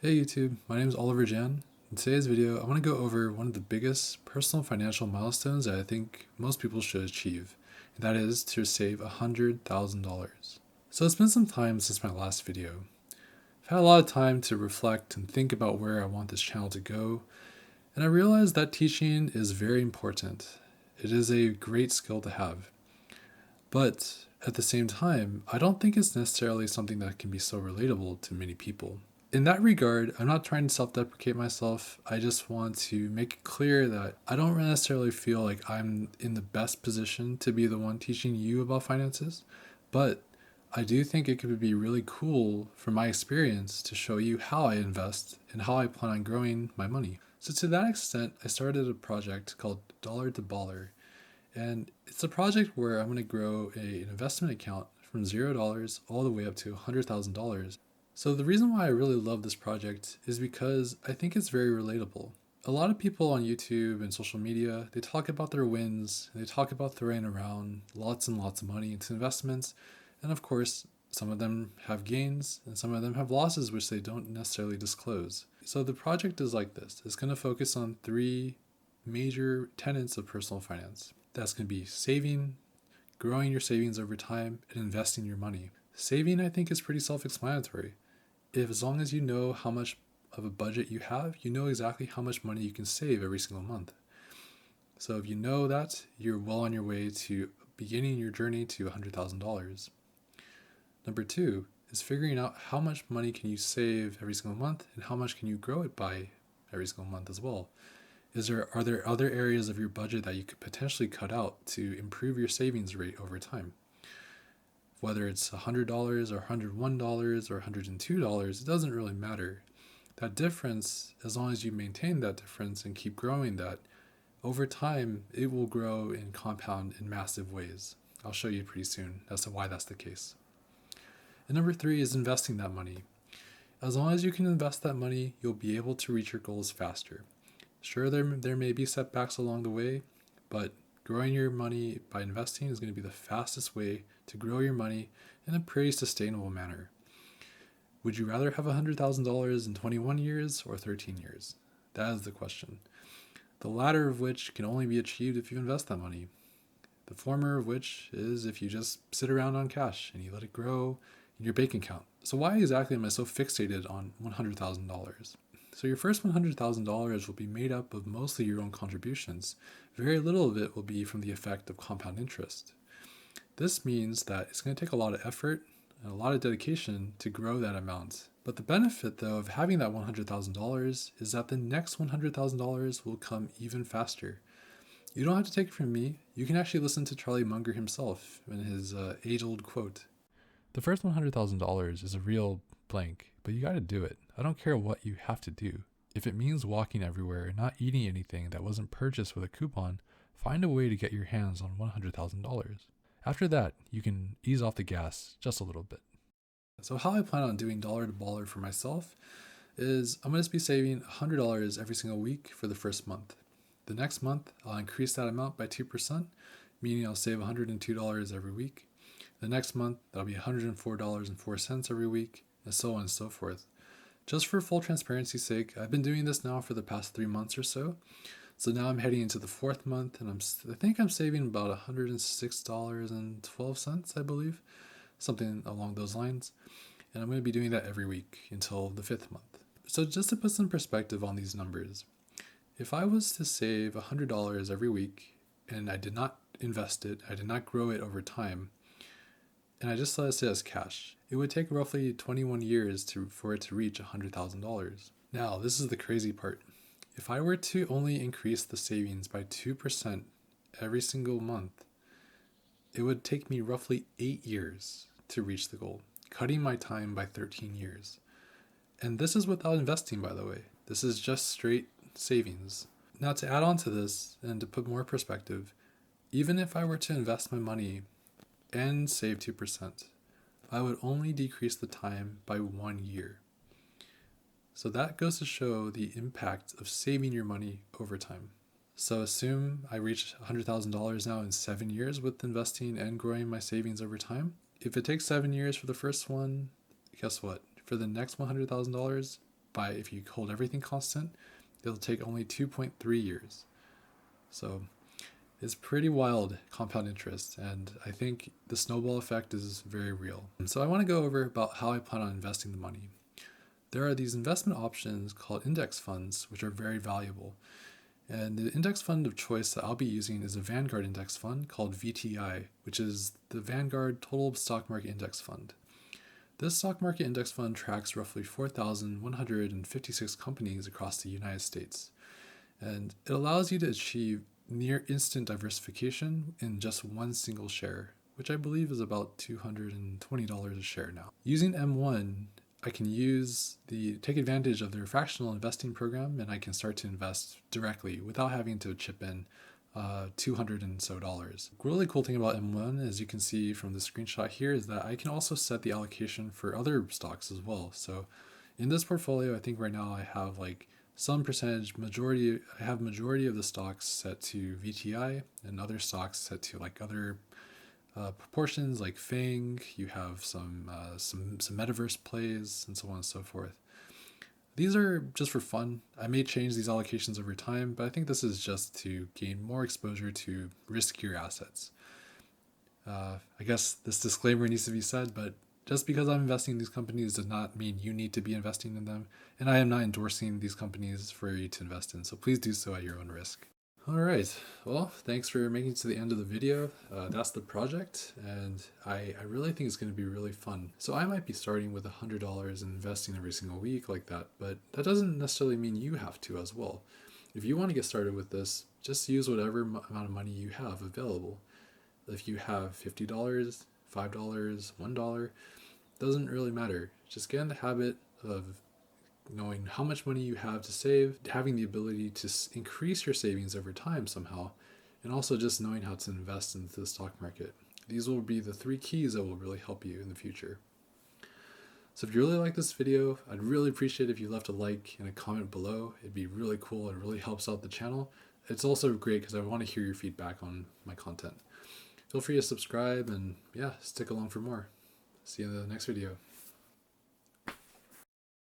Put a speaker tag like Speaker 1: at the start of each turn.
Speaker 1: Hey YouTube, my name is Oliver Jan. In today's video, I want to go over one of the biggest personal financial milestones that I think most people should achieve, and that is to save $100,000. So it's been some time since my last video. I've had a lot of time to reflect and think about where I want this channel to go, and I realized that teaching is very important. It is a great skill to have. But at the same time, I don't think it's necessarily something that can be so relatable to many people. In that regard, I'm not trying to self deprecate myself. I just want to make it clear that I don't necessarily feel like I'm in the best position to be the one teaching you about finances, but I do think it could be really cool from my experience to show you how I invest and how I plan on growing my money. So, to that extent, I started a project called Dollar to Baller, and it's a project where I'm going to grow an investment account from $0 all the way up to $100,000. So the reason why I really love this project is because I think it's very relatable. A lot of people on YouTube and social media, they talk about their wins, and they talk about throwing around lots and lots of money into investments. And of course, some of them have gains and some of them have losses which they don't necessarily disclose. So the project is like this. It's going to focus on three major tenets of personal finance. That's going to be saving, growing your savings over time, and investing your money. Saving, I think, is pretty self-explanatory. If as long as you know how much of a budget you have, you know exactly how much money you can save every single month. So if you know that, you're well on your way to beginning your journey to $100,000. Number two is figuring out how much money can you save every single month and how much can you grow it by every single month as well. Are there other areas of your budget that you could potentially cut out to improve your savings rate over time? Whether it's $100 or $101 or $102, it doesn't really matter. That difference, as long as you maintain that difference and keep growing that, over time, it will grow and compound in massive ways. I'll show you pretty soon as to why that's the case. And number three is investing that money. As long as you can invest that money, you'll be able to reach your goals faster. Sure, there may be setbacks along the way, but growing your money by investing is going to be the fastest way to grow your money in a pretty sustainable manner. Would you rather have $100,000 in 21 years or 13 years? That is the question. The latter of which can only be achieved if you invest that money. The former of which is if you just sit around on cash and you let it grow in your bank account. So why exactly am I so fixated on $100,000? So your first $100,000 will be made up of mostly your own contributions. Very little of it will be from the effect of compound interest. This means that it's going to take a lot of effort and a lot of dedication to grow that amount. But the benefit, though, of having that $100,000 is that the next $100,000 will come even faster. You don't have to take it from me. You can actually listen to Charlie Munger himself in his age-old quote. The first $100,000 is a real blank, but you got to do it. I don't care what you have to do. If it means walking everywhere and not eating anything that wasn't purchased with a coupon, find a way to get your hands on $100,000. After that, you can ease off the gas just a little bit. So how I plan on doing dollar to baller for myself is I'm going to be saving $100 every single week for the first month. The next month, I'll increase that amount by 2%, meaning I'll save $102 every week. The next month, that'll be $104.04 every week, and so on and so forth. Just for full transparency's sake, I've been doing this now for the past 3 months or so. So now I'm heading into the fourth month, and I think I'm saving about $106.12, I believe, something along those lines. And I'm going to be doing that every week until the fifth month. So just to put some perspective on these numbers, if I was to save $100 every week and I did not invest it, I did not grow it over time, and I just let it sit as cash, it would take roughly 21 years for it to reach $100,000. Now, this is the crazy part. If I were to only increase the savings by 2% every single month, it would take me roughly 8 years to reach the goal, cutting my time by 13 years. And this is without investing, by the way. This is just straight savings. Now, to add on to this and to put more perspective, even if I were to invest my money and save 2%, I would only decrease the time by 1 year. So that goes to show the impact of saving your money over time. So assume I reach $100,000 now in 7 years with investing and growing my savings over time. If it takes 7 years for the first one, guess what? For the next $100,000, if you hold everything constant, it'll take only 2.3 years. So it's pretty wild compound interest, and I think the snowball effect is very real. So I want to go over about how I plan on investing the money. There are these investment options called index funds, which are very valuable. And the index fund of choice that I'll be using is a Vanguard index fund called VTI, which is the Vanguard Total Stock Market Index Fund. This stock market index fund tracks roughly 4,156 companies across the United States. And it allows you to achieve near instant diversification in just one single share, which I believe is about $220 a share now. Using M1, I can take advantage of their fractional investing program, and I can start to invest directly without having to chip in $200 and so dollars. Really cool thing about M1, as you can see from the screenshot here, is that I can also set the allocation for other stocks as well. So in this portfolio, I think right now I have like some percentage, majority of the stocks set to VTI and other stocks set to like other proportions like FANG. You have some metaverse plays and so on and so forth. These are just for fun. I may change these allocations over time, but I think this is just to gain more exposure to riskier assets. I guess this disclaimer needs to be said, but just because I'm investing in these companies does not mean you need to be investing in them, and I am not endorsing these companies for you to invest in, so please do so at your own risk. All right, well, thanks for making it to the end of the video. That's the project, and I really think it's going to be really fun. So I might be starting with $100 and investing every single week like that, but that doesn't necessarily mean you have to as well. If you want to get started with this, just use whatever amount of money you have available. If you have $50, $5, $1, doesn't really matter. Just get in the habit of knowing how much money you have to save, having the ability to increase your savings over time somehow, and also just knowing how to invest into the stock market. These will be the 3 keys that will really help you in the future. So if you really like this video, I'd really appreciate if you left a like and a comment below. It'd be really cool. It really helps out the channel. It's also great because I want to hear your feedback on my content. Feel free to subscribe and stick along for more. See you in the next video.